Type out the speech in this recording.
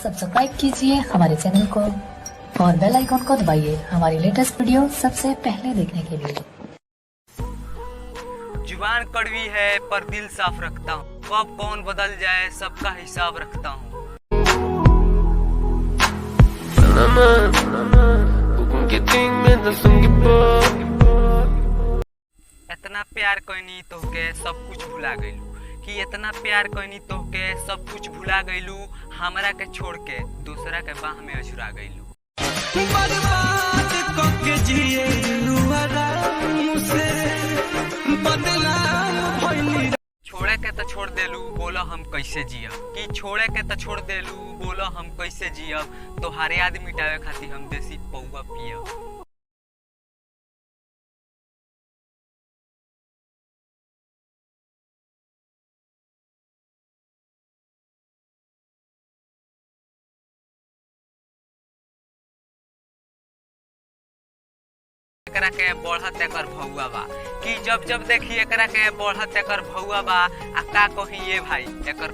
Subscribe कीजिए हमारे channel को और बेल आइकॉन को दबाइए हमारी लेटेस्ट वीडियो सबसे पहले देखने के लिए। जुबान कड़वी है पर दिल साफ रखता हूँ, कब कौन बदल जाए सबका हिसाब रखता हूँ। इतना प्यार कईनी तोहके सब कुछ भुला गईलू, कि इतना प्यार कईनी तोहके सब कुछ भुला गईलू, हमरा के छोड़ के दूसरा के बाह में अछुरा गईलू। बर्बाद करके जिएलू आराम से, बदनाम भइली। छोड़े के तो छोड़ देलू, बोलो हम कैसे जियब। कि छोड़े के तो छोड़ देलू, बोलो हम कैसे जियब। तोहार याद मिटावे खातिर हम देसी पौवा पियब। एकरा के बढ़त एकर भौआ बा, कि जब जब देखी एकरा के बढ़त एकर भौआ बा। आ का कही ये भाई, एकर